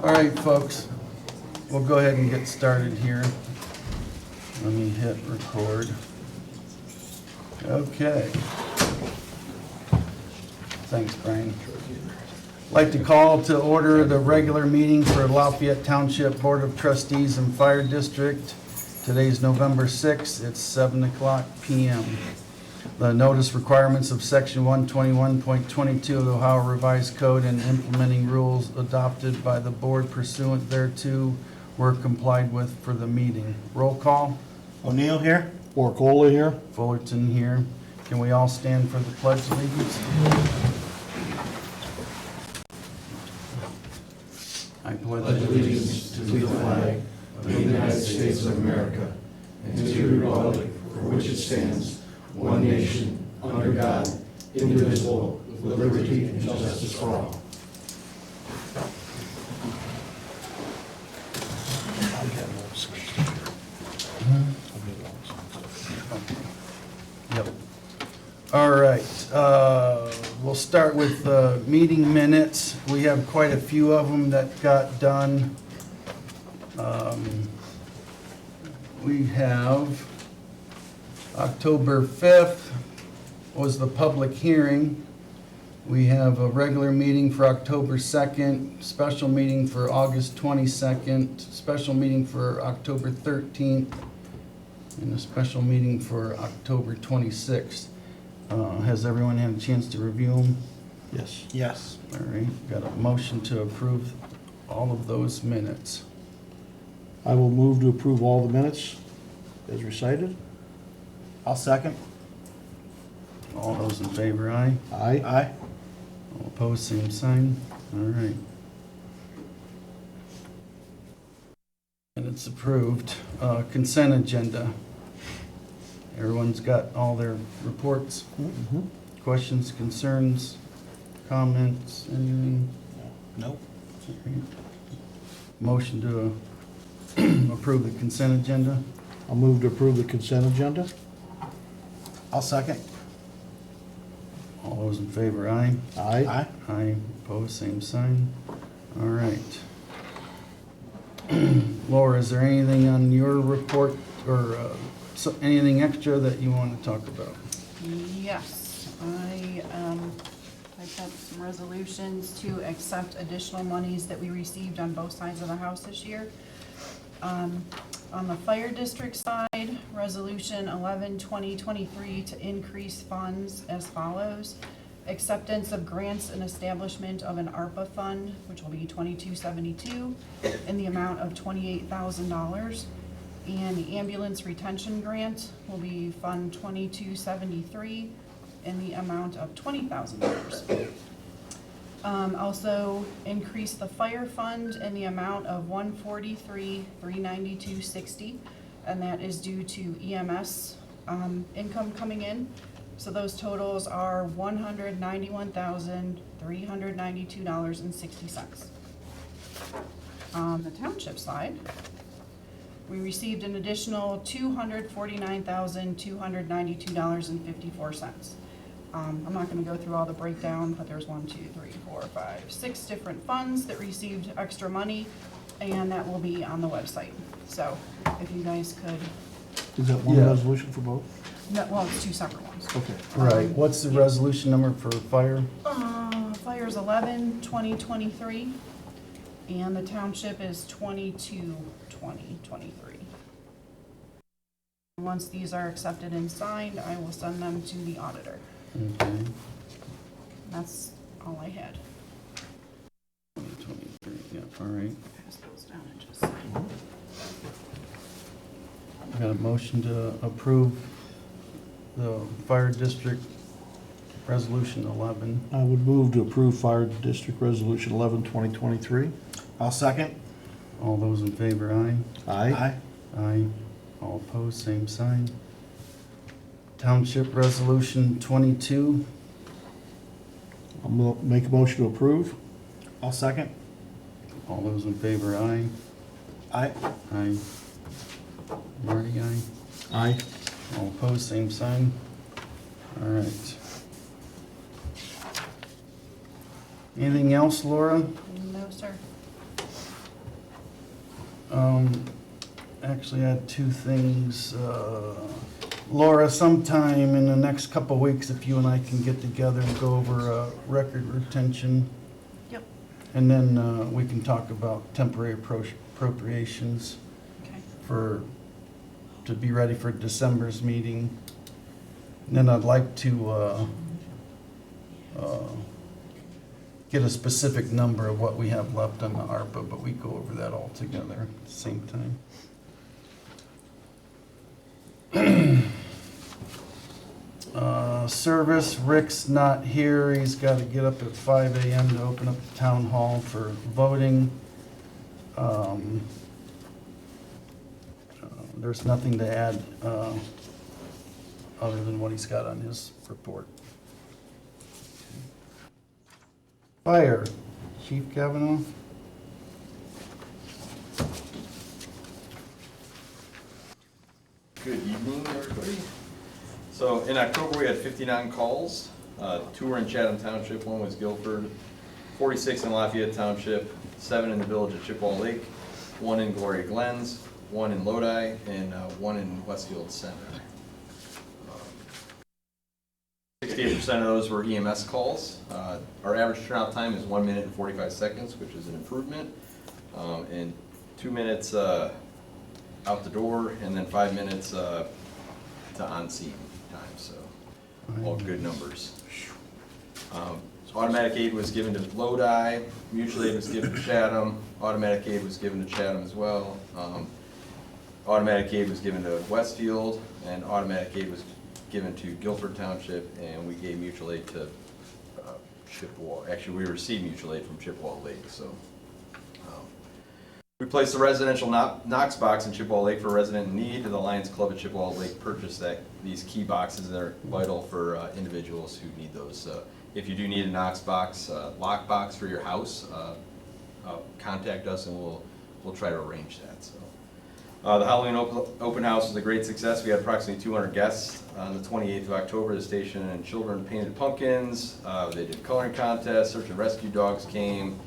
All right, folks, we'll go ahead and get started here. Let me hit record. Okay. Thanks, Brian. I'd like to call to order the regular meeting for Lafayette Township Board of Trustees and Fire District. Today's November 6th. It's 7:00 p.m. The notice requirements of Section 121.22 of the Ohio Revised Code and implementing rules adopted by the board pursuant thereto were complied with for the meeting. Roll call. O'Neill here. Orcola here. Fullerton here. Can we all stand for the pledge of allegiance? I pledge allegiance to the flag of the United States of America and to the republic for which it stands, one nation, under God, indivisible, with liberty and justice for all. Yep. All right, we'll start with the meeting minutes. We have quite a few of them that got done. We have October 5th was the public hearing. We have a regular meeting for October 2nd, special meeting for August 22nd, special meeting for October 13th, and a special meeting for October 26th. Has everyone had a chance to review them? Yes. Yes. All right, got a motion to approve all of those minutes. I will move to approve all the minutes as recited. I'll second. All those in favor, aye. Aye. Aye. All opposed, same sign. All right. And it's approved. Consent agenda. Everyone's got all their reports, Mhm. questions, concerns, comments, anything? Nope. Motion to approve the consent agenda. I'll move to approve the consent agenda. I'll second. All those in favor, aye. Aye. Aye. Aye, opposed, same sign. All right. Laura, is there anything on your report or anything extra that you want to talk about? Yes, I typed some resolutions to accept additional monies that we received on both sides of the house this year. On the fire district side, resolution 11/2023 to increase funds as follows. Acceptance of grants and establishment of an ARPA fund, which will be 2272, in the amount of $28,000. And the ambulance retention grant will be Fund 2273 in the amount of $20,000. Also increase the fire fund in the amount of $143,392.60, and that is due to EMS income coming in. So those totals are $191,392.60. On the township side, we received an additional $249,292.54. I'm not gonna go through all the breakdown, but there's 6 different funds that received extra money, and that will be on the website. So if you guys could, Is that one Yeah. resolution for both? no, well, it's 2 separate ones. Okay. Right, what's the resolution number for fire? Fire's 11/2023, and the township is 22/2023. Once these are accepted and signed, I will send them to the auditor. Okay, That's all I had. 2023, yeah, all right. Pass those down and just sign. I got a motion to approve the fire district resolution 11. I would move to approve Fire District Resolution 11/2023. I'll second. All those in favor, aye. Aye. Aye. All opposed, same sign. Township Resolution 22. I'll make a motion to approve. I'll second. All those in favor, aye. Aye. Aye. Marty, aye. Aye. All opposed, same sign. All right. Anything else, Laura? No, sir. Actually, I had two things. Laura, sometime in the next couple of weeks, if you and I can get together and go over record retention, Yep. and then we can talk about temporary appropriations Okay. to be ready for December's meeting. And then I'd like to get a specific number of what we have left on the ARPA, but we go over that all together at the same time. Service, Rick's not here. He's got to get up at 5 a.m. to open up the town hall for voting. There's nothing to add other than what he's got on his report. Fire, Chief Kavanaugh. Good evening, everybody. So in October, we had 59 calls. 2 were in Chatham Township, 1 was Guilford, 46 in Lafayette Township, 7 in the village of Chippewa Lake, 1 in Gloria Glens, 1 in Lodi, and 1 in Westfield Center. 68% of those were EMS calls. Our average turnout time is 1 minute and 45 seconds, which is an improvement. And 2 minutes out the door, and then 5 minutes to on-scene time, so all good numbers. Automatic aid was given to Lodi, mutual aid was given to Chatham, automatic aid was given to Chatham as well. Automatic aid was given to Westfield, and automatic aid was given to Guilford Township, and we gave mutual aid to Chippewa. Actually, we received mutual aid from Chippewa Lake, so. We placed a residential Knox box in Chippewa Lake for a resident in need. The Lions Club at Chippewa Lake purchased these key boxes that are vital for individuals who need those. If you do need a Knox box, lock box for your house, contact us and we'll try to arrange that. So, the Halloween open house was a great success. We had approximately 200 guests on the 28th of October. The station and children painted pumpkins. They did coloring contests. Search and rescue dogs came.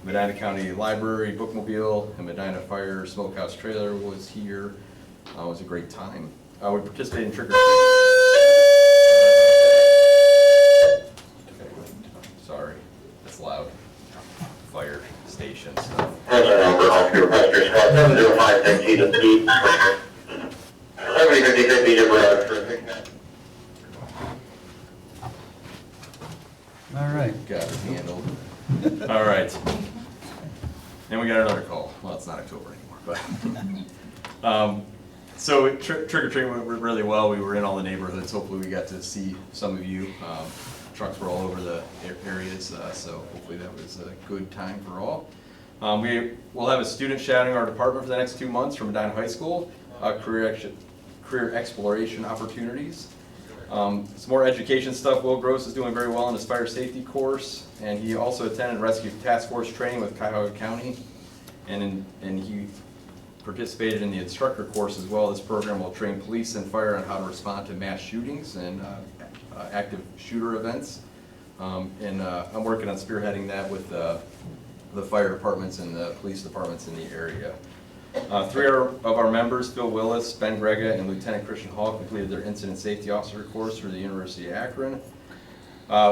Medina County Library, Bookmobile, and Medina Fire Smokehouse Trailer was here. It was a great time. We participated in trick or treat. Sorry, that's loud. Fire station stuff. Present number off your Buster Scott, 705 feet of speed. 70 feet of road. All right. Got it handled. All right. And we got another call. Well, it's not October anymore, but. So trick or treat went really well. We were in all the neighborhoods. Hopefully we got to see some of you. Trucks were all over the areas, so hopefully that was a good time for all. We will have a student shadowing our department for the next 2 months from Medina High School, career exploration opportunities. Some more education stuff. Will Gross is doing very well in his fire safety course, and he also attended rescue task force training with Cuyahoga County, and he participated in the instructor course as well. This program will train police and fire on how to respond to mass shootings and active shooter events. I'm working on spearheading that with the fire departments and the police departments in the area. 3 of our members, Phil Willis, Ben Grega, and Lieutenant Christian Hall, completed their incident safety officer course through the University of Akron.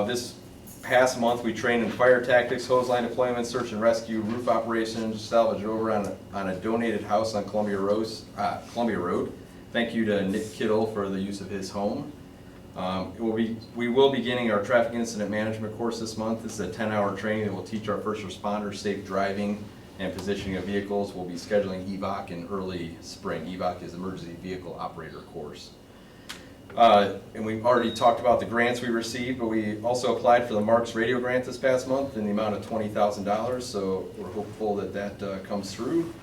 This past month, we trained in fire tactics, hose line deployment, search and rescue, roof operations, salvage over on a donated house on Columbia Road. Thank you to Nick Kittle for the use of his home. We will be beginning our traffic incident management course this month. This is a 10-hour training that will teach our first responders safe driving and positioning of vehicles. We'll be scheduling EVOC in early spring. EVOC is Emergency Vehicle Operator course. And we've already talked about the grants we received, but we also applied for the Marks Radio Grant this past month in the amount of $20,000, so we're hopeful that that comes through.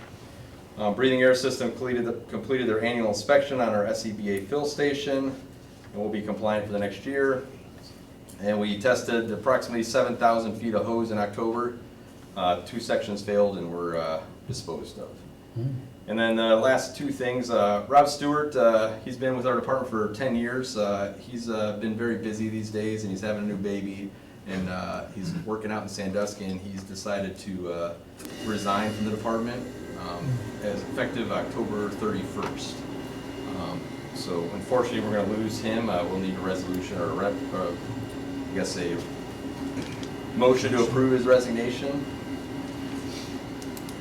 Breathing Air System completed their annual inspection on our SCBA fill station, and we'll be compliant for the next year. And we tested approximately 7,000 feet of hose in October. 2 sections failed and were disposed of. And then last 2 things, Rob Stewart, he's been with our department for 10 years. He's been very busy these days, and he's having a new baby, and he's working out in Sandusky, and he's decided to resign from the department. as effective October 31st. So unfortunately, we're going to lose him. We'll need a resolution or a motion to approve his resignation.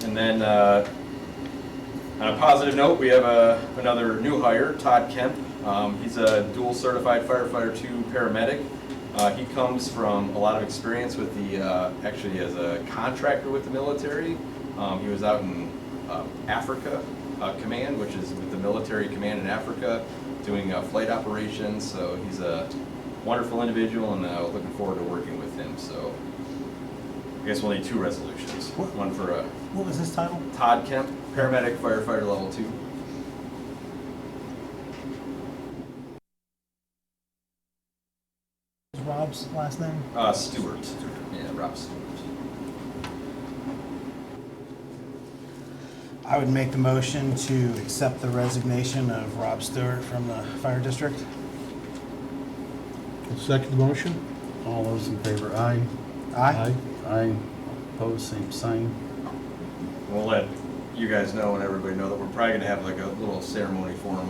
And then on a positive note, we have another new hire, Todd Kemp. He's a dual certified firefighter 2 paramedic. He comes from a lot of experience with the, actually as a contractor with the military. He was out in Africa Command, which is with the military command in Africa, doing flight operations. So he's a wonderful individual, and looking forward to working with him. So I guess we'll need 2 resolutions. One for What was his title? Todd Kemp, paramedic firefighter level 2. What's Rob's last name? Stewart. Yeah, Rob Stewart. I would make the motion to accept the resignation of Rob Stewart from the fire district. I'll second the motion. All those in favor, aye. Aye. Aye. Opposed, same sign. We'll let you guys know and everybody know that we're probably gonna have like a little ceremony for him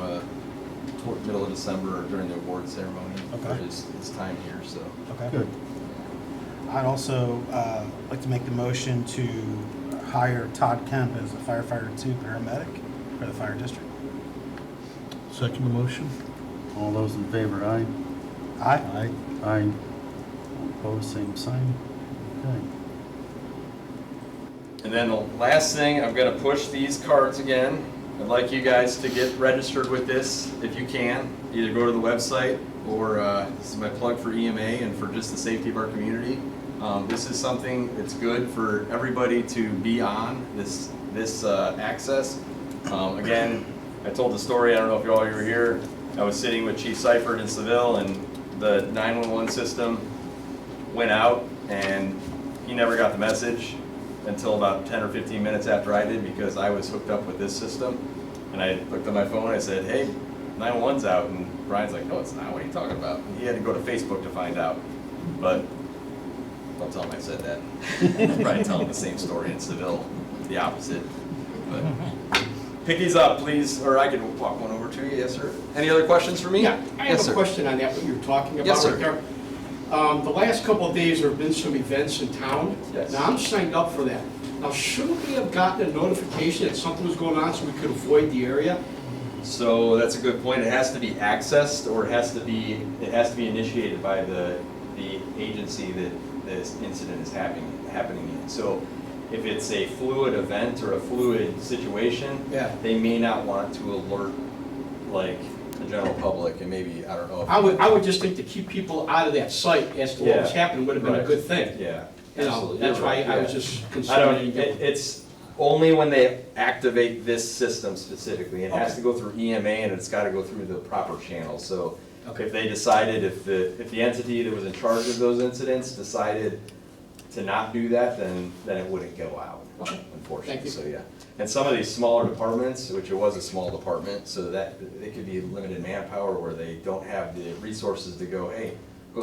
toward middle of December or during the award ceremony. Okay. For his time here, so. Okay. Good. I'd also like to make the motion to hire Todd Kemp as a firefighter 2 paramedic for the fire district. Second the motion. All those in favor, aye. Aye. Aye. Opposed, same sign. Okay. And then the last thing, I'm gonna push these cards again. I'd like you guys to get registered with this if you can. Either go to the website or this is my plug for EMA and for just the safety of our community. This is something that's good for everybody to be on, this access. Again, I told the story, I don't know if you all were here. I was sitting with Chief Seifert in Seville, and the 911 system went out, and he never got the message until about 10 or 15 minutes after I did, because I was hooked up with this system. And I looked at my phone and I said, hey, 911's out. And Brian's like, no, it's not. What are you talking about? And he had to go to Facebook to find out. But don't tell him I said that. Probably tell him the same story in Seville, the opposite. But pick these up, please, or I can walk one over to you. Yes, sir. Any other questions for me? Yeah, I have Yes, a sir. question on that, what you were talking about Yes, sir. right there. The last couple of days, there have been some events in town. Yes. Now, I'm signed up for that. Now, shouldn't we have gotten a notification that something was going on so we could avoid the area? So that's a good point. It has to be accessed, or it has to be initiated by the agency that this incident is happening in. So if it's a fluid event or a fluid situation, Yeah. they may not want to alert like the general public, and maybe, I don't know. I would just think to keep people out of that site as to what was Yeah. happening would have been a Right. good thing. Yeah, You know, absolutely. that's You're why right, I was yeah. just I don't, concerned. it's only when they activate this system specifically. It has Okay. to go through EMA, and it's gotta go through the proper channels. So Okay. if they decided, if the entity that was in charge of those incidents decided to not do that, then it wouldn't go out, Okay. unfortunately. Thank you. So, yeah. And some of these smaller departments, which it was a small department, so that it could be limited manpower where they don't have the resources to go, hey,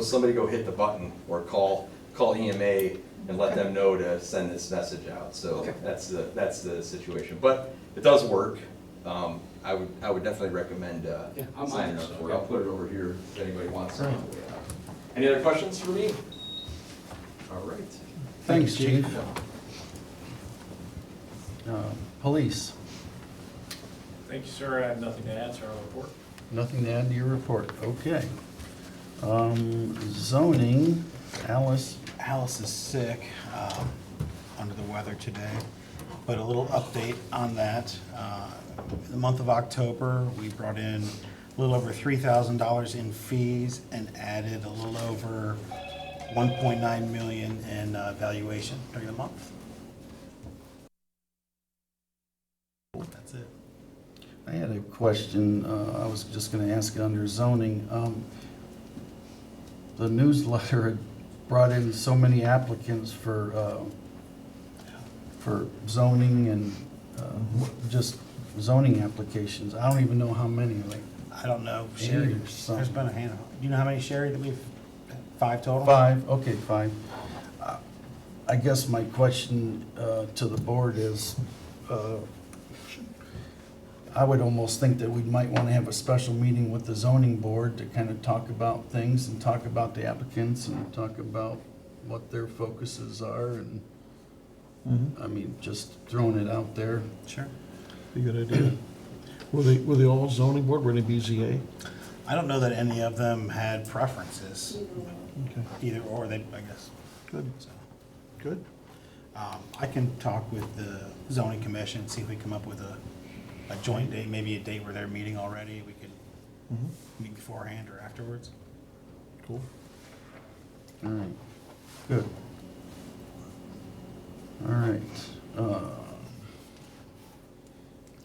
somebody go hit the button, or call EMA and let them know to send this message out. So Okay. that's the situation. But it does work. I would definitely recommend Yeah, I'm on signing it, up so. for it. I'll put it over here if anybody wants it. Any other questions for me? All right. Thanks, Chief. Police, Thank you, sir. I have nothing to add, sir. I'll report. nothing to add to your report. Okay. Zoning, Alice. Alice is sick, under the weather today, but a little update on that. In the month of October, we brought in a little over $3,000 in fees and added a little over 1.9 million in valuation during the month. That's it. I had a question, I was just gonna ask it under zoning. The newsletter had brought in so many applicants for zoning and just zoning applications. I don't even know how many, like I don't know, 80 Sherry, or there's something. been a handful. Do you know how many, Sherry, that we've, 5 total? 5, okay, 5. I guess my question to the board is, I would almost think that we might want to have a special meeting with the zoning board to kind of talk about things and talk about the applicants and talk about what their focuses are and, I mean, just throwing it out there. Sure. Be a good idea. Were they all zoning board, were they BZA? I don't know that any of them had preferences, Okay, either or, they, I guess. good, So, good. I can talk with the zoning commission, see if we come up with a joint date, maybe a date where they're meeting already. We could meet beforehand or afterwards. Cool. All right, good. All right.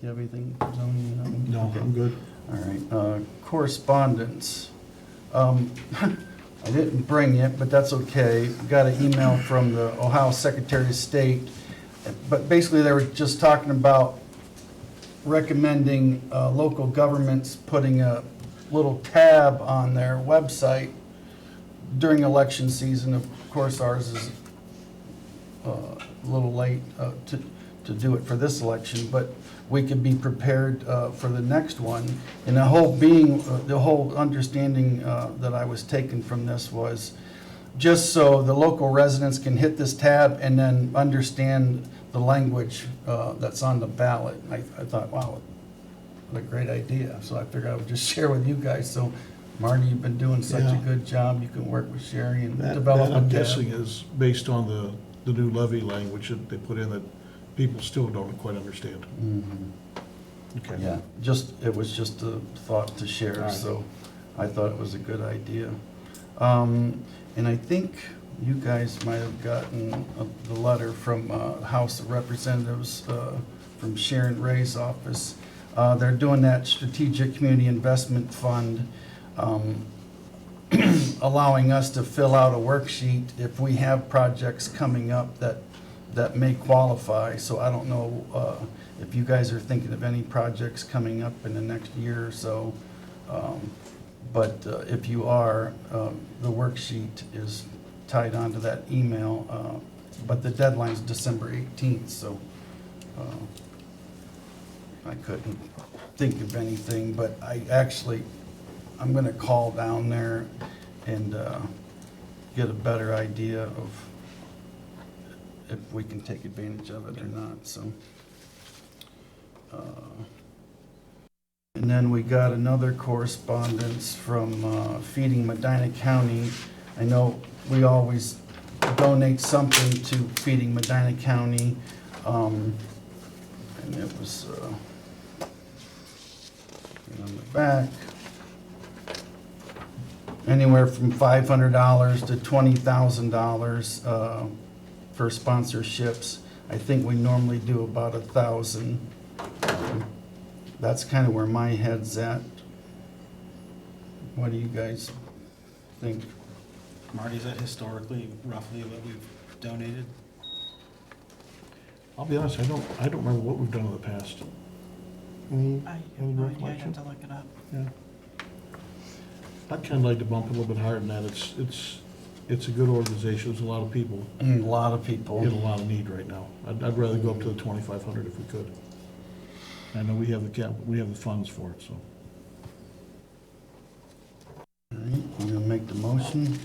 You have anything for zoning? Nothing? No, Okay. I'm good. All right, correspondence. I didn't bring it, but that's okay. Got an email from the Ohio Secretary of State, but basically they were just talking about recommending local governments putting a little tab on their website during election season. Of course, ours is a little late to do it for this election, but we could be prepared for the next one. And the whole understanding that I was taking from this was just so the local residents can hit this tab and then understand the language that's on the ballot. I thought, wow, what a great idea. So I figured I would just share with you guys. So Marty, you've been doing such a Yeah. good job. You can work with Sherry and That, develop a I'm tab. guessing is based on the new levy language that they put in that people still don't quite understand. Okay. Yeah, it was just a thought to share, Alright. so I thought it was a good idea. And I think you guys might have gotten the letter from House of Representatives from Sharon Ray's office. They're doing that Strategic Community Investment Fund, allowing us to fill out a worksheet if we have projects coming up that may qualify. So I don't know if you guys are thinking of any projects coming up in the next year or so. But if you are, the worksheet is tied onto that email. But the deadline's December 18th, so I couldn't think of anything. But I'm gonna call down there and get a better idea of if we can take advantage of it or not, so. And then we got another correspondence from Feeding Medina County. I know we always donate something to Feeding Medina County. And it was on the back. Anywhere from $500 to $20,000 for sponsorships. I think we normally do about 1,000. That's kind of where my head's at. What do you guys think? Marty, is that historically roughly what we've donated? I'll be honest, I don't remember what we've done in the past. Any recollection? to look it up. Yeah. I'd kind of like to bump it a little bit higher than that. It's a good organization. There's a lot of people A lot of people. in a lot of need right now. I'd rather go up to the 2,500 if we could. I know we have the funds for it, so. All right, I'm gonna make the motion.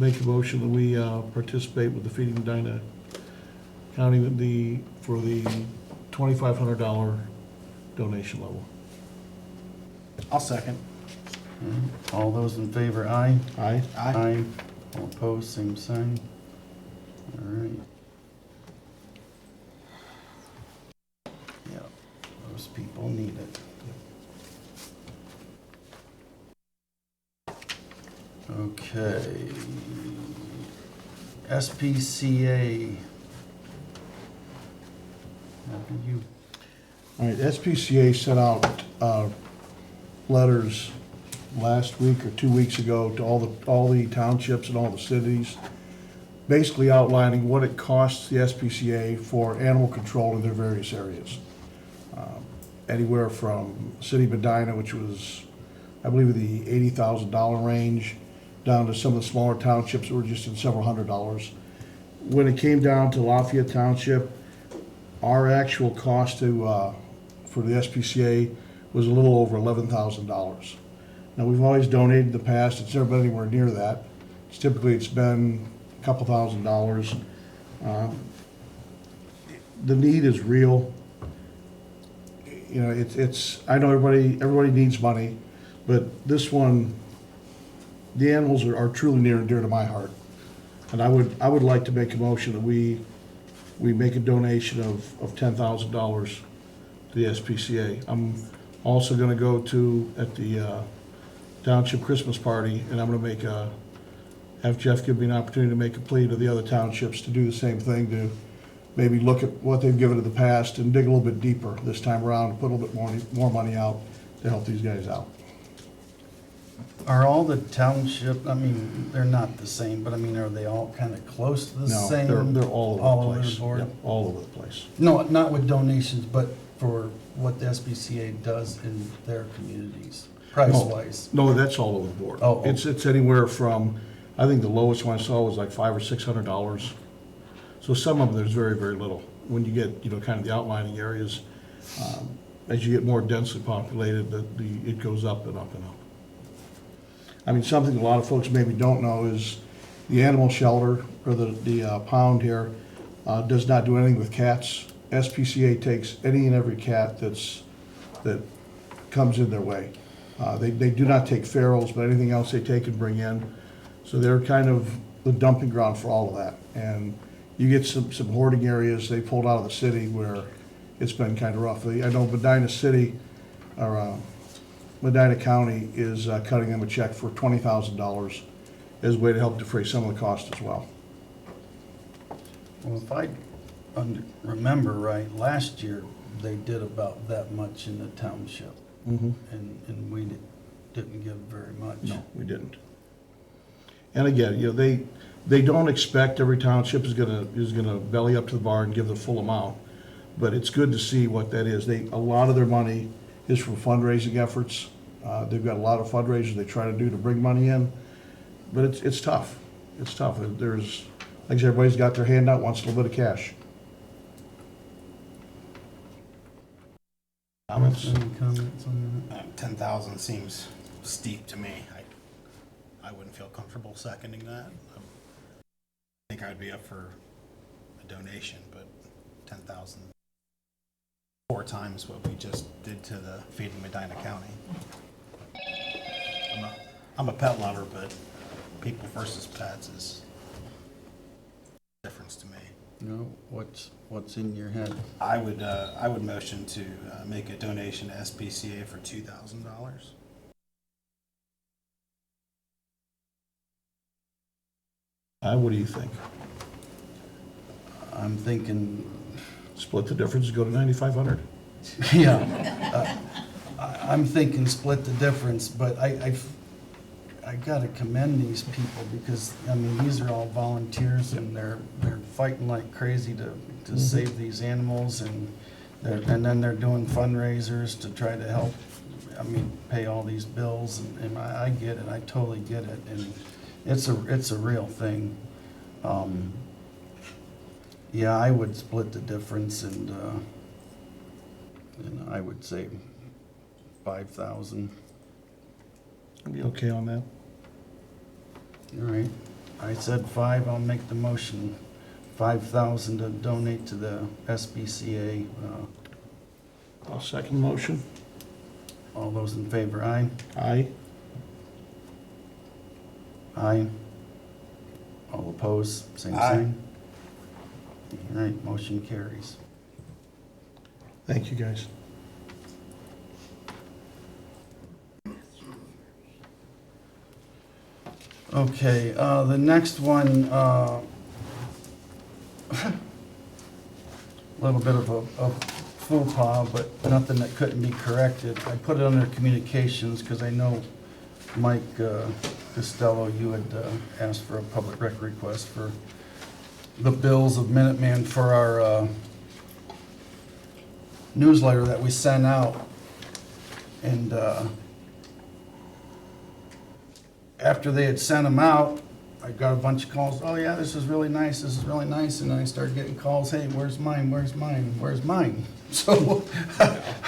Make a motion that we participate with the Feeding Medina County for the $2,500 donation level. I'll second. All right, all those in favor, aye? Aye. Aye. All opposed, same sign. All right. Yeah, those people need it. Okay. SPCA. How do you, All right, SPCA sent out letters last week or 2 weeks ago to all the townships and all the cities, basically outlining what it costs the SPCA for animal control in their various areas. Anywhere from City of Medina, which was, I believe, the $80,000 range, down to some of the smaller townships that were just in several $100s. When it came down to Lafayette Township, our actual cost to for the SPCA was a little over $11,000. Now, we've always donated in the past, it's never been anywhere near that. It's been a couple $1,000s. The need is real. You know, I know everybody needs money, but this one, the animals are truly near and dear to my heart. And I would like to make a motion that we make a donation of $10,000 to the SPCA. I'm also gonna go at the township Christmas party, and I'm gonna have Jeff give me an opportunity to make a plea to the other townships to do the same thing, to maybe look at what they've given in the past and dig a little bit deeper this time around, and put a little bit more money out to help these guys out. Are all the township, I mean, they're not the same, but I mean, are they all kind of close to the No, same? they're all over the place. board? Yep, all over the place. No, not with donations, but for what the SPCA does in their communities, price-wise. No, that's all over the board. Oh. It's anywhere from, I think the lowest one I saw was like $500 or $600. So some of them, there's very, very little. When you get, kind of the outlining areas, as you get more densely populated, it goes up and up and up. I mean, something a lot of folks maybe don't know is the animal shelter, or the pound here, does not do anything with cats. SPCA takes any and every cat that comes in their way. They do not take ferals, but anything else they take and bring in. So they're kind of the dumping ground for all of that. And you get some hoarding areas they pulled out of the city where it's been kind of rough. I know Medina City, or Medina County is cutting them a check for $20,000 as a way to help defray some of the cost as well. Well, if I remember right, last year, they did about that much in the township, and we didn't give very much. No, we didn't. And again, they don't expect every township is gonna belly up to the bar and give the full amount, but it's good to see what that is. A lot of their money is from fundraising efforts. They've got a lot of fundraisers they try to do to bring money in, but it's tough. It's tough. There's, like I said, everybody's got their hand out, wants a little bit of cash. Comments? Any comments on that? 10,000 seems steep to me. I wouldn't feel comfortable seconding that. I think I'd be up for a donation, but 10,000, 4 times what we just did to the Feeding Medina County. I'm a pet lover, but people versus pets is a difference to me. No, what's in your head? I would motion to make a donation to SPCA for $2,000. What do you think? I'm thinking, Split the difference, go to 9,500? yeah, I'm thinking split the difference, but I gotta commend these people, because, I mean, these are all volunteers, and they're fighting like crazy to save these animals, and then they're doing fundraisers to try to help, I mean, pay all these bills, and I get it, I totally get it, and it's a real thing. Yeah, I would split the difference, and I would say 5,000. Be okay on that? All right, I said 5, I'll make the motion. 5,000 to donate to the SPCA. I'll second the motion. All those in favor, aye? Aye. Aye. All opposed, same Aye. sign? All right, motion carries. Thank you, guys. Okay, the next one, little bit of a faux pas, but nothing that couldn't be corrected. I put it under communications because I know, Mike Costello, you had asked for a public record request for the bills of Minuteman for our newsletter that we sent out. And after they had sent them out, I got a bunch of calls, oh yeah, this is really nice, this is really nice, and then I started getting calls, hey, where's mine, where's mine, where's mine? So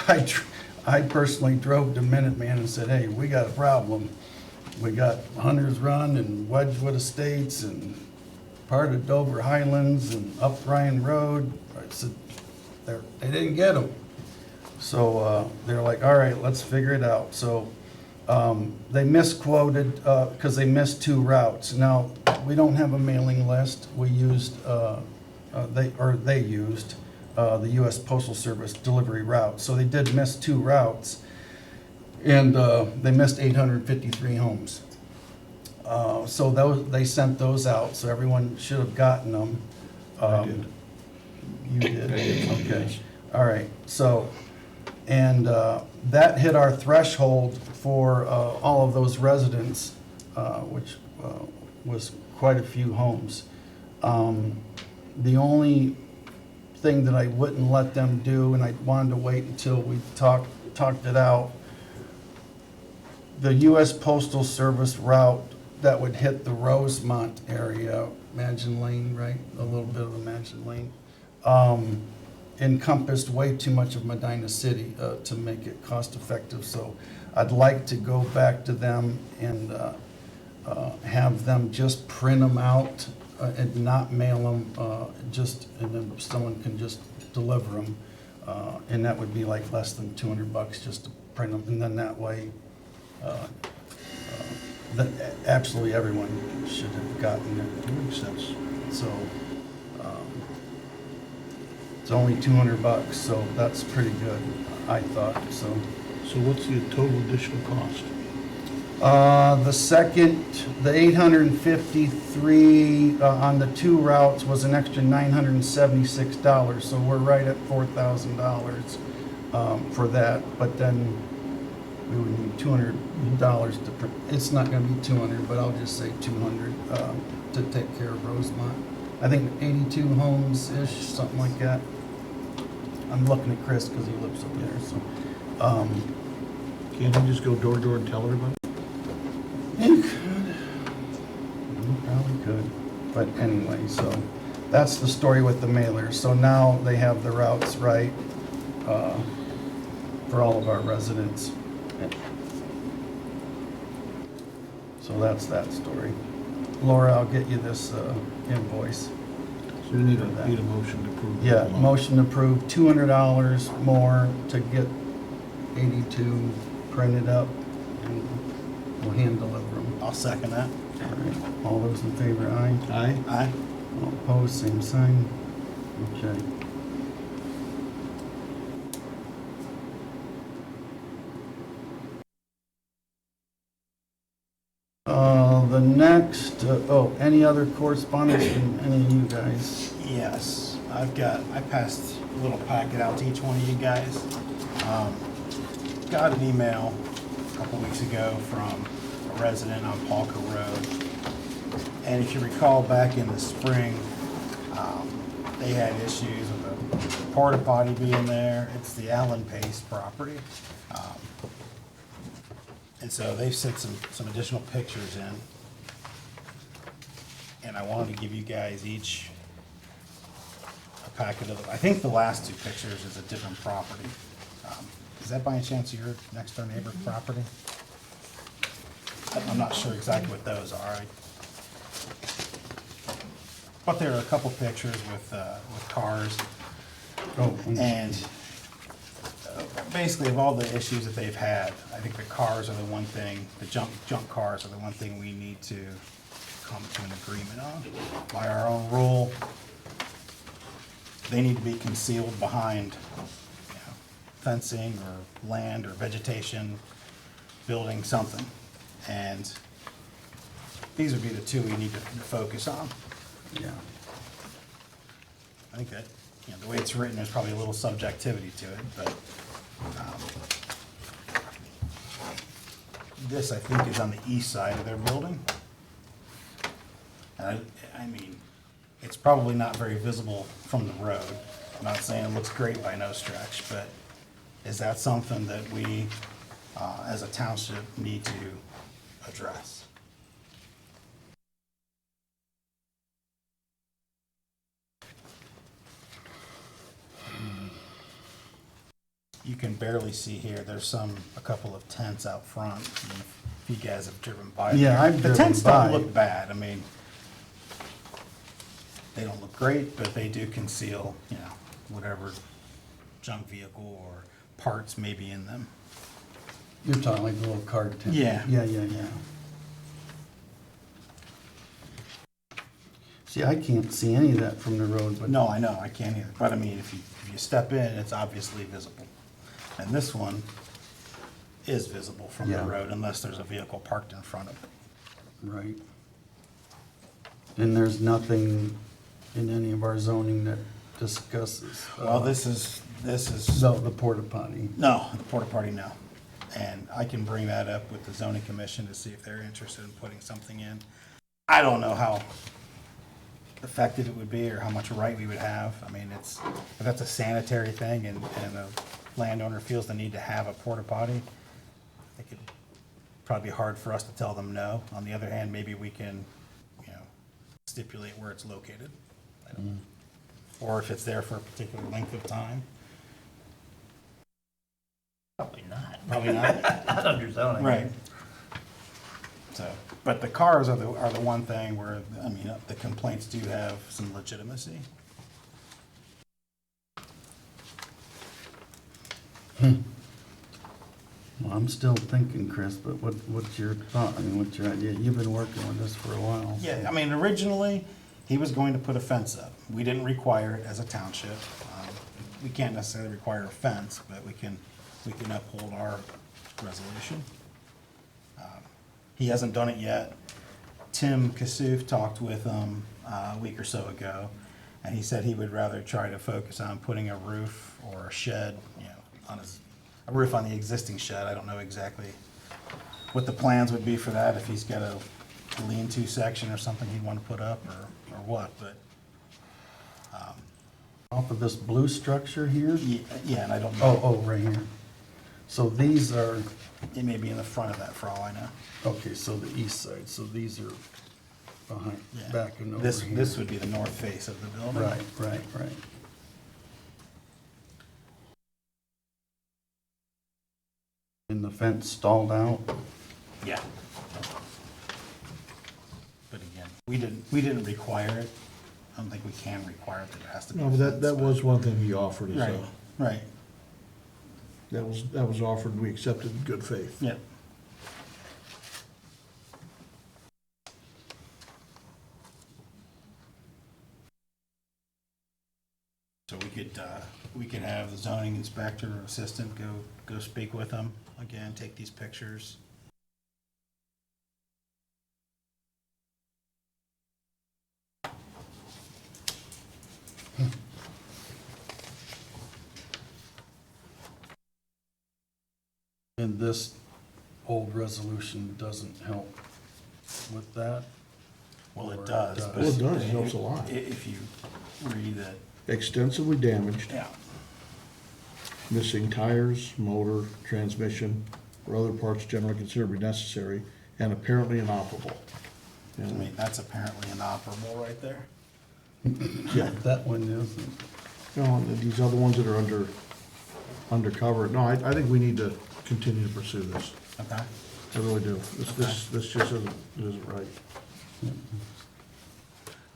I personally drove to Minuteman and said, hey, we got a problem. We got Hunter's Run and Wedgewood Estates and part of Dover Highlands and up Ryan Road. I said, they didn't get them. So they're like, all right, let's figure it out. So they misquoted because they missed 2 routes. Now, we don't have a mailing list. We used, they used the US Postal Service delivery route. So they did miss 2 routes, and they missed 853 homes. So they sent those out, so everyone should have gotten them. I did. You did? I did. Okay, all right, so, and that hit our threshold for all of those residents, which was quite a few homes. The only thing that I wouldn't let them do, and I wanted to wait until we talked it out, the US Postal Service route that would hit the Rosemont area, Imagine Lane, right? A little bit of Imagine Lane, encompassed way too much of Medina City to make it cost effective. So I'd like to go back to them and have them just print them out and not mail them, and then someone can just deliver them. And that would be like less than $200 just to print them. And then that way, that absolutely everyone should have gotten it. That makes sense. So, it's only $200, so that's pretty good, I thought, so. So what's the total additional cost? The 853 on the 2 routes was an extra $976, so we're right at $4,000 for that, but then we would need $200 to, it's not gonna be 200, but I'll just say 200 to take care of Rosemont. I think 82 homes-ish, something like that. I'm looking at Chris because he lives up there, so. Can't you just go door to door and tell everybody? You could. You probably could. But anyway, so that's the story with the mailers. So now they have the routes right for all of our residents. So that's that story. Laura, I'll get you this invoice. So we need a motion to approve. the Yeah, amount. motion approved, $200 more to get 82 printed up, and we'll hand deliver them. I'll second that. All right, all those in favor, aye? Aye? Aye. All opposed, same sign. Okay. The next, any other correspondence from any of you guys? Yes, I passed a little packet out to each one of you guys. Got an email a couple weeks ago from a resident on Palka Road. And if you recall, back in the spring, they had issues with a porta potty being there. It's the Allen Pace property. And so they've sent some additional pictures in. And I wanted to give you guys each a packet of, I think the last 2 pictures is a different property. Is that by any chance your next door neighbor's property? I'm not sure exactly what those are. But there are a couple pictures with cars. Oh, And basically of all the issues that they've had, I think the cars are the one thing, the junk cars are the one thing we need to come to an agreement on. By our own rule, they need to be concealed behind fencing or land or vegetation, building something. And these would be the 2 we need to focus on. yeah. I think that, the way it's written, there's probably a little subjectivity to it, but this, I think, is on the east side of their building. And I mean, it's probably not very visible from the road. I'm not saying it looks great by no stretch, but is that something that we, as a township, need to address? you can barely see here, there's a couple of tents out front. If you guys have driven by. Yeah, there. I've The driven tents by. don't look bad, I mean, they don't look great, but they do conceal, whatever junk vehicle or parts may be in them. You're talking like the little card tent? Yeah. Yeah. See, I can't see any of that from the road, but. No, I know, I can't either, but I mean, if you step in, it's obviously visible. And this one is visible from the Yeah. road unless there's a vehicle parked in front of it. Right. And there's nothing in any of our zoning that discusses. Well, this is, The porta potty. no, the porta potty, no. And I can bring that up with the zoning commission to see if they're interested in putting something in. I don't know how effective it would be or how much right we would have. I mean, if that's a sanitary thing and the landowner feels the need to have a porta potty, it could probably be hard for us to tell them no. On the other hand, maybe we can, stipulate where it's located. I don't know. Or if it's there for a particular length of time. Probably not. Probably not. Not under zoning. Right. So, but the cars are the one thing where, I mean, the complaints do have some legitimacy. Well, I'm still thinking, Chris, but what's your thought? I mean, what's your idea? You've been working with this for a while. Yeah, I mean, originally, he was going to put a fence up. We didn't require it as a township. We can't necessarily require a fence, but we can uphold our resolution. He hasn't done it yet. Tim Kassouf talked with him a week or so ago, and he said he would rather try to focus on putting a roof or a shed, a roof on the existing shed. I don't know exactly what the plans would be for that, if he's got a lean-to section or something he'd want to put up or what, but, Off of this blue structure here? yeah, and I don't know. Oh, right here. So these are, It may be in the front of that for all I know. okay, so the east side, so these are behind, Yeah. back and over This here. would be the north face of the building. Right. And the fence stalled out? Yeah. But again, we didn't require it. I don't think we can require it, that it has to be. No, but that was one thing he offered, is, Right, right, that was offered, and we accepted in good faith. yeah. So we could have the zoning inspector or assistant go speak with them, again, take these pictures. And this old resolution doesn't help with that? Well, Or it it does. does. but Well, it does, it helps a lot. If you read it, Extensively damaged, yeah. missing tires, motor, transmission, or other parts generally considered to be necessary, and apparently inoperable. I mean, that's apparently inoperable right there. Yeah, That one isn't. and these other ones that are undercover, no, I think we need to continue to pursue this. Okay. I really do. This just isn't right.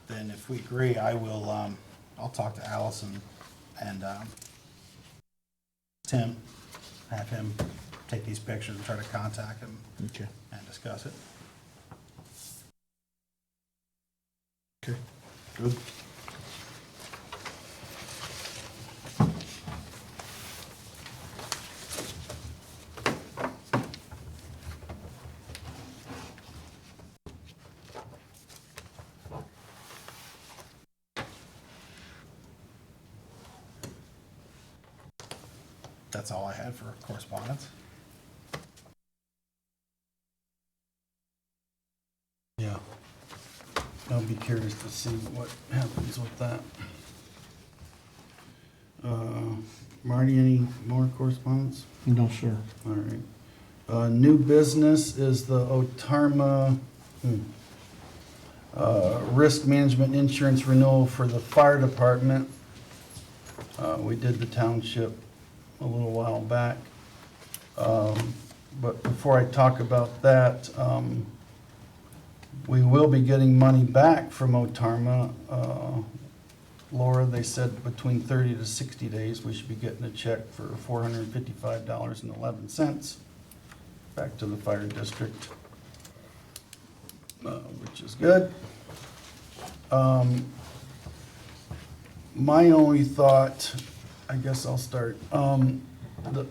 Then if we agree, I'll talk to Allison and Tim, have him take these pictures and try to contact him Okay. and discuss it. Okay, good. That's all I had for correspondence. Yeah. I'll be curious to see what happens with that. Marty, any more correspondence? No, sir. All right. New business is the Otarma risk management insurance renewal for the fire department. We did the township a little while back. But before I talk about that, we will be getting money back from Otarma. Laura, they said between 30 to 60 days, we should be getting a check for $455.11 back to the fire district, which is good. My only thought, I guess I'll start, the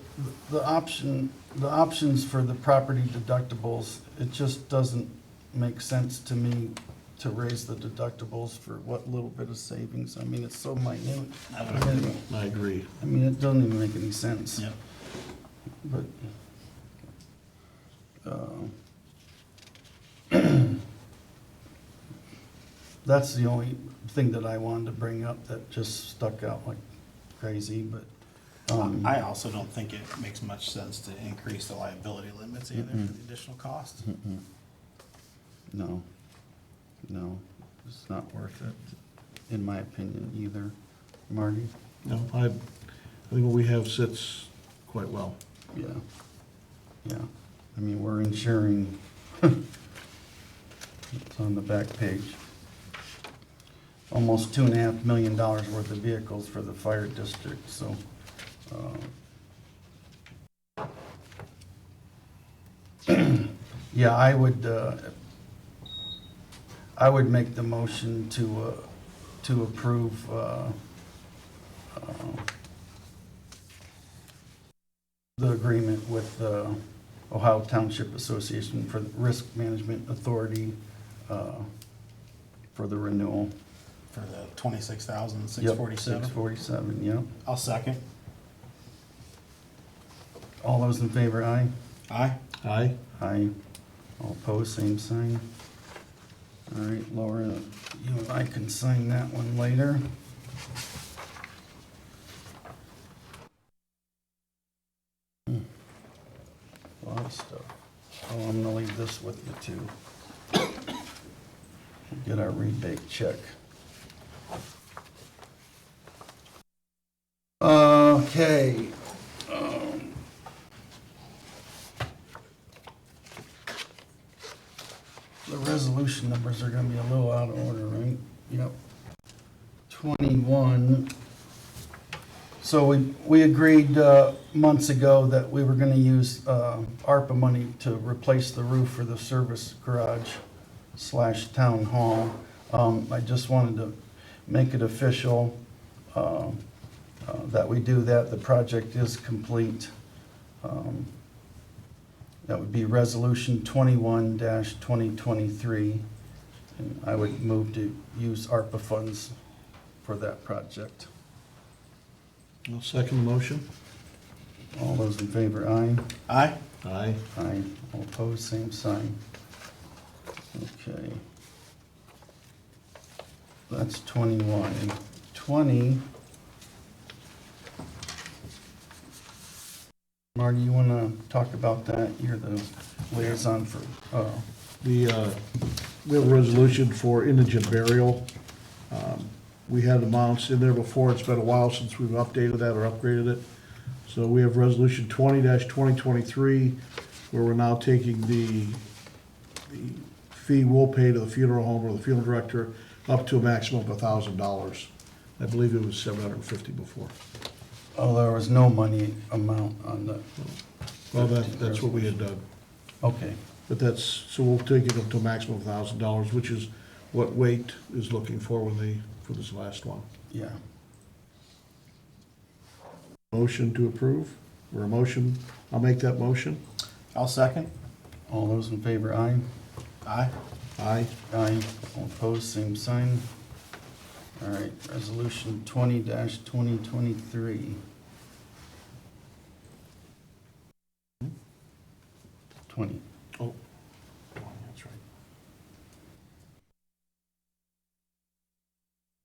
options for the property deductibles, it just doesn't make sense to me to raise the deductibles for what little bit of savings. I mean, it's so minute. I agree. I mean, it doesn't even make any sense. Yep. But, that's the only thing that I wanted to bring up that just stuck out like crazy, but, I also don't think it makes much sense to increase the liability limits either for the additional cost. no, it's not worth it, in my opinion either. Marty? No, I think what we have sits quite well. Yeah. I mean, we're insuring, it's on the back page, almost $2.5 million worth of vehicles for the fire district, so. Yeah, I would make the motion to approve, the agreement with Ohio Township Association for the Risk Management Authority for the renewal. For the $26,647. Yep, $647, yep. I'll second. All those in favor, aye? Aye. Aye? Aye. All opposed, same sign. All right, Laura, you and I can sign that one later. A lot of stuff. Oh, I'm gonna leave this with you too. Get our rebate check. Okay. The resolution numbers are gonna be a little out of order, right? Yep. 21. So we agreed months ago that we were gonna use ARPA money to replace the roof for the service garage / town hall. I just wanted to make it official that we do that. The project is complete. That would be Resolution 21-2023. And I would move to use ARPA funds for that project. I'll second the motion. All those in favor, aye? Aye. Aye. Aye. All opposed, same sign. Okay. That's 21. 20. Marty, you want to talk about that? You're the liaison for, We have a resolution for indigent burial. We had amounts in there before. It's been a while since we've updated that or upgraded it. So we have resolution 20-2023, where we're now taking the fee we'll pay to the funeral home or the funeral director up to a maximum of $1,000. I believe it was $750 before. oh, there was no money amount on the, Well, that's what we had done. okay. But so we'll take it up to a maximum of $1,000, which is what Waite is looking for for this last one. Yeah. Motion to approve, or a motion, I'll make that motion. I'll second. All those in favor, aye? Aye. Aye. Aye. All opposed, same sign. All right, resolution 20-2023. 20. Oh, that's right.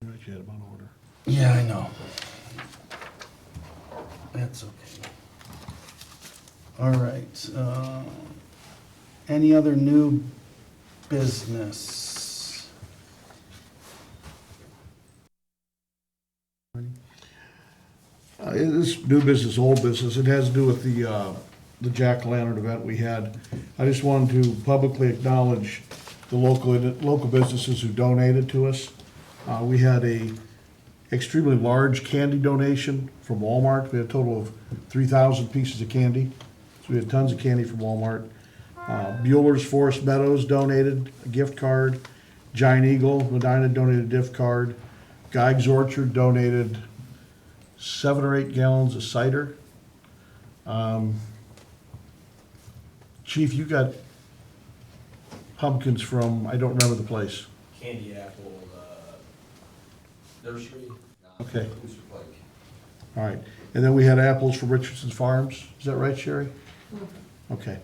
You had them on order. Yeah, I know. That's okay. All right, any other new business? It's new business, old business. It has to do with the jack-o'-lantern event we had. I just wanted to publicly acknowledge the local businesses who donated to us. We had a extremely large candy donation from Walmart. We had a total of 3,000 pieces of candy. So we had tons of candy from Walmart. Bueller's Forest Meadows donated a gift card. Giant Eagle, Medina donated a gift card. Geigs Orchard donated 7 or 8 gallons of cider. Chief, you got pumpkins from, I don't remember the place. Candy Apple, Nursery. Okay. All right. And then we had apples from Richardson's Farms. Is that right, Sherry? Okay.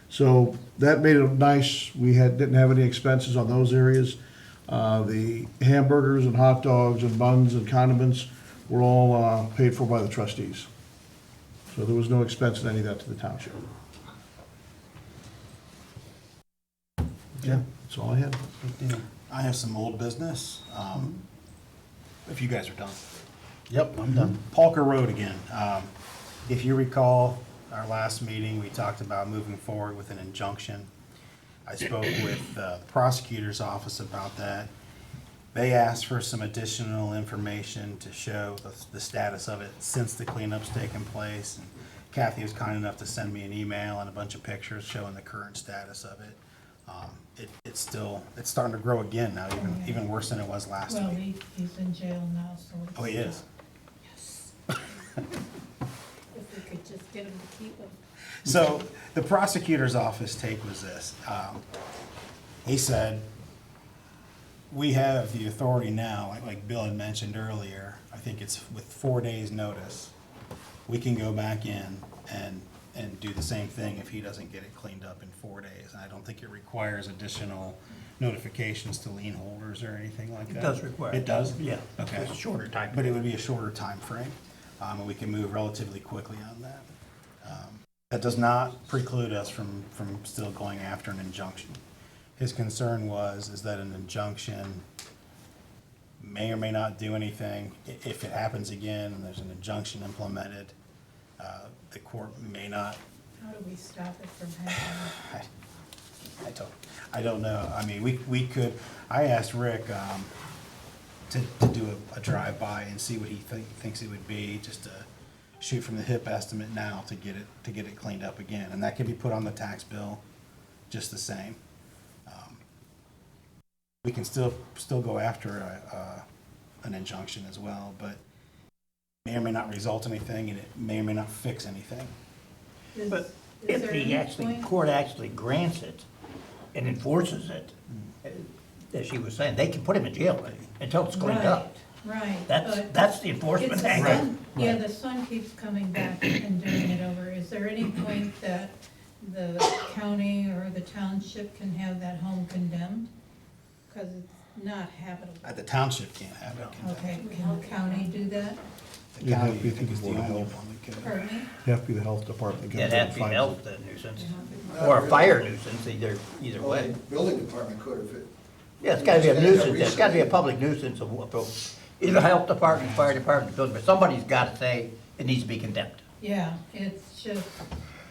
So that made it nice. We didn't have any expenses on those areas. The hamburgers and hot dogs and buns and condiments were all paid for by the trustees. So there was no expense in any of that to the township. Yeah, that's all I had. I have some old business, if you guys are done. Yep, I'm done. Palker Road again. If you recall, our last meeting, we talked about moving forward with an injunction. I spoke with the prosecutor's office about that. They asked for some additional information to show the status of it since the cleanup's taken place. And Kathy was kind enough to send me an email and a bunch of pictures showing the current status of it. It's starting to grow again now, even worse than it was last Well, week. he's in jail now, so. Oh, he is? Yes. If we could just get him to keep him. So the prosecutor's office take was this. He said, we have the authority now, like Bill had mentioned earlier, I think it's with 4 days' notice, we can go back in and do the same thing if he doesn't get it cleaned up in 4 days. And I don't think it requires additional notifications to lien holders or anything like that. It does require. It does? Yeah. Okay. It's a shorter time. But it would be a shorter time frame, and we can move relatively quickly on that. That does not preclude us from still going after an injunction. His concern is that an injunction may or may not do anything. If it happens again and there's an injunction implemented, the court may not. How do we stop it from happening? I don't know. I mean, we could, I asked Rick to do a drive-by and see what he thinks it would be, just to shoot from the hip estimate now to get it cleaned up again. And that could be put on the tax bill just the same. We can still go after an injunction as well, but may or may not result in anything, and it may or may not fix anything. But Is if there he any actually, point- court actually grants it and enforces it, as she was saying, they can put him in jail until it's cleaned up. Right. That's the enforcement It's the angle. son, yeah, the son keeps coming back and doing it over. Is there any point that the county or the township can have that home condemned? Because it's not habitable. The township can't have it. Okay, can the county do that? The You'd have county, to be I think, is the Board of only Health. one that could. Pardon me? You have to be the health department. It'd have to be Fines. health nuisance, or a fire nuisance, either way. Building department could if it. Yeah, it's gotta be a nuisance, it's gotta be a public nuisance of either health department, fire department, building, but somebody's gotta say it needs to be condemned. Yeah, it's just,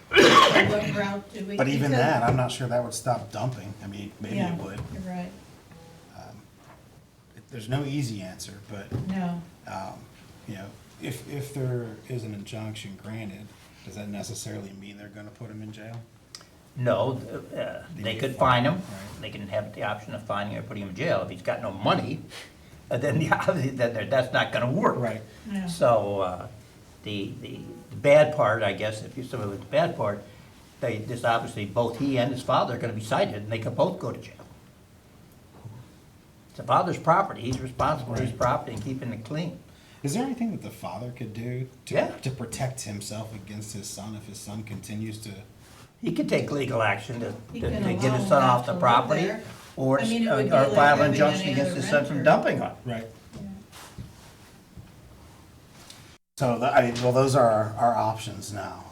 what route do we? But even because- that, I'm not sure that would stop dumping. I mean, maybe Yeah, it would. You're right, There's no easy answer, but, no. you know, if there is an injunction granted, does that necessarily mean they're gonna put him in jail? No, they could fine him, Right. they can have the option of fining or putting him in jail. If he's got no money, then that's not gonna work. Right. Yeah. So, the bad part, I guess, if you said it was the bad part, this obviously, both he and his father are gonna be cited, and they could both go to jail. It's the father's property, he's responsible for his Right. property and keeping it clean. Is there anything that the father could do Yeah. to protect himself against his son if his son continues to? He could take legal action to He to can get allow his him son not off to the live property, there. or I mean, it would be or like file an having injunction any against other his son from renter. dumping on him. Right. Yeah. So, well, those are our options now.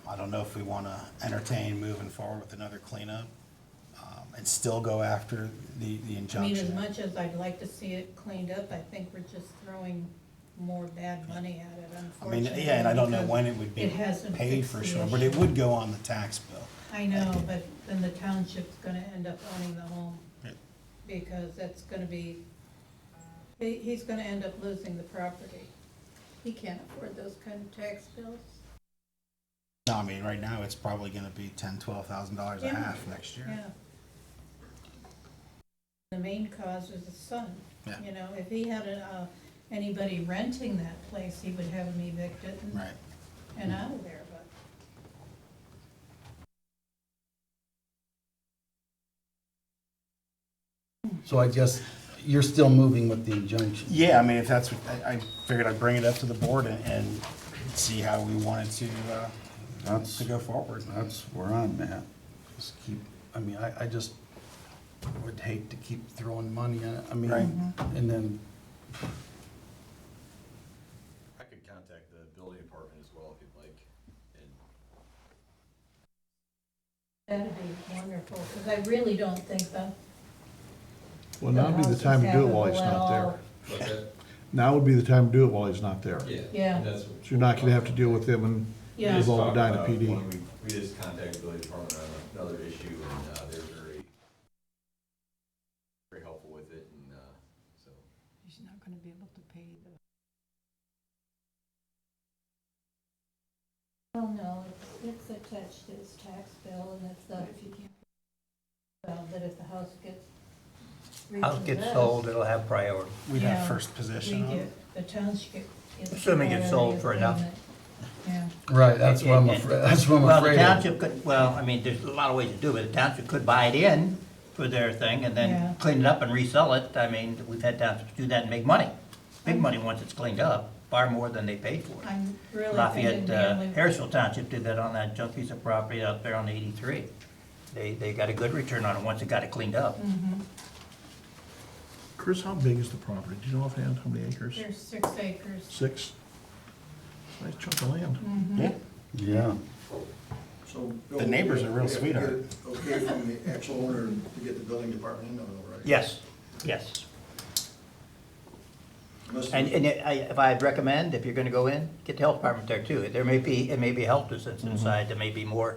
I don't know if we want to entertain moving forward with another cleanup and still go after the I mean, as injunction. much as I'd like to see it cleaned up, I think we're just throwing more bad money at it, I mean, unfortunately. yeah, and I don't know because when it would be it hasn't paid fixed for the sure, but it issue. would go on the tax bill. I know, but then the township's gonna end up owning the home, Yeah. because that's gonna be, he's gonna end up losing the property. He can't afford those kind of tax bills. No, I mean, right now, it's probably gonna be $10,000-12,000 a Yeah. half next year. Yeah. The main cause is the son. Yeah. You know, if he had anybody renting that place, he would have them evicted Right. and out of there, but. So I guess you're still moving with the injunction. Yeah, I mean, if that's what, I figured I'd bring it up to the board and see how we wanted That's, to go forward. that's where I'm at. Just keep, I mean, I just would hate to keep throwing money at it. I mean, Right. and then, I could contact the building department as well if you'd like. And That'd be wonderful, because I really don't think the. Well, now would be the time to do it while he's not there. what's that? Now would be the time to do it while he's not there. Yeah. That's So you're not gonna have to deal with him and Yeah. involve Edina PD. We just contacted the building department on another issue, and they were very helpful with it, and so. He's not gonna be able to pay the. Well, no, it's attached to his tax bill, and it's the, well, that if the house gets. House reaches gets us, sold, it'll have priority. We'd Yeah. have first We position on it. get, the township gets. Assuming it's sold for enough. Yeah. right, that's what I'm afraid, that's what I'm Well, the afraid of. township could, well, I mean, there's a lot of ways to do it. The township could buy it in for their thing and Yeah. then clean it up and resell it. I mean, we've had townships do that and make money. Big money once it's cleaned up, far more than they paid for it. I'm really thinking Lafayette, the only. Harrisville Township did that on that junk piece of property out there on 83. They got a good return on it once it got it cleaned up. Mhm. Chris, how big is the property? Do you know offhand how many acres? There's 6 acres. 6? Nice chunk of land. Yeah, Yeah, So. The neighbors are real we have to sweetheart. get it Okay from the actual owner to get the building department in on it, right? Yes, yes. Must And, be- and if I'd recommend, if you're gonna go in, get the health department there too. It may be a health distance inside that may be more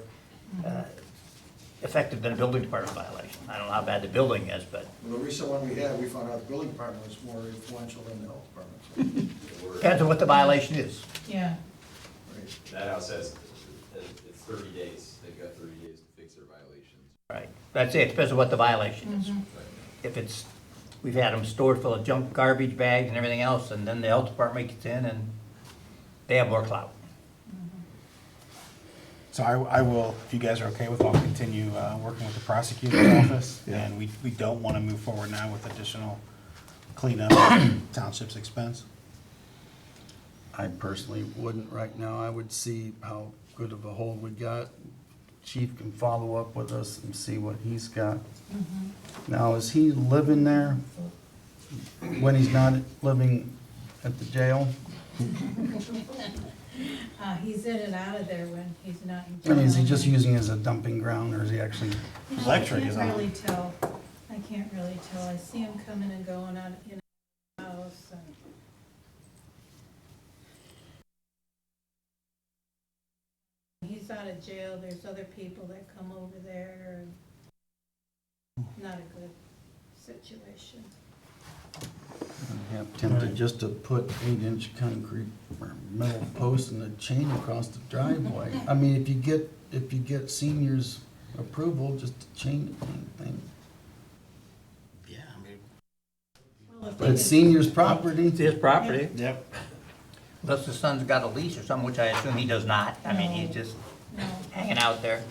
effective than a building department violation. I don't know how bad the building is, but Well, the recent one we had, we found out the building department was more influential than the health department. So, depends on what the violation is. Yeah. right. That house says it's 30 days, they've got 30 days to fix their violations. Right. That's it, depends on what the violation is. If it's, we've had them stored full of junk garbage bags and everything else, and then the health department gets in and they have more clout. so I will, if you guys are okay with, I'll continue working with the prosecutor's office. Yeah. And we don't want to move forward now with additional cleanup at township's expense. I personally wouldn't right now. I would see how good of a hold we got. Chief can follow up with us and see what he's got. Now, is he living there when he's not living at the jail? He's in and out of there when he's not in I town. mean, is he just using it as a dumping ground, or is he actually, Electric is I on. can't really tell. I can't really tell. I see him coming and going out in the house and. He's out of jail. There's other people that come over there and not a good situation. I'm tempted just to put 8-inch concrete or metal post and a chain across the driveway? I mean, if you get seniors' approval, just to chain the thing. Yeah, I mean. Well, if But they it's could- seniors' property. It's his property, Yep. unless the son's got a lease or something, which I assume he does not. I mean, he's just No. hanging out there.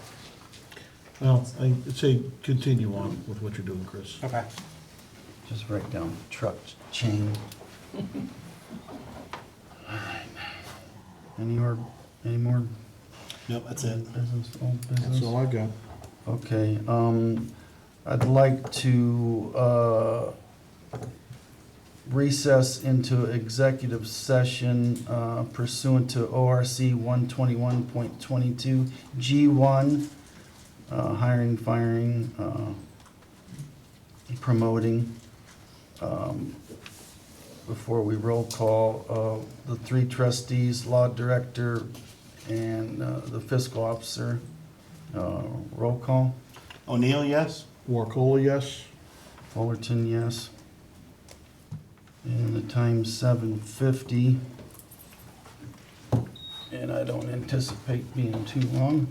Well, I'd say continue on with what you're doing, Chris. Okay. Just write down truck chain. Any more Nope, that's it. business, old That's business? all I got. Okay, I'd like to, recess into executive session pursuant to ORC 121.22 G1, hiring, firing, promoting. before we roll call, the three trustees, law director, and the fiscal officer. Roll call. O'Neill, yes? Warcola, yes? Fullerton, yes. And the time's 7:50. And I don't anticipate being too long.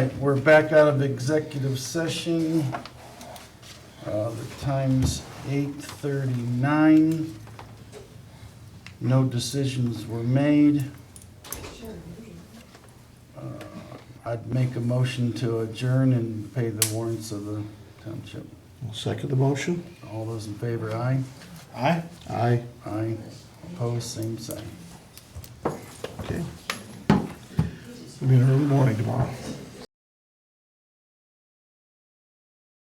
right, we're back out of executive session. The time's 8:39. No decisions were made. I'd make a motion to adjourn and pay the warrants of the township. I'll second the motion. All those in favor, aye? Aye? Aye. Aye. Opposed, same sign. Okay. It'll be an early morning tomorrow.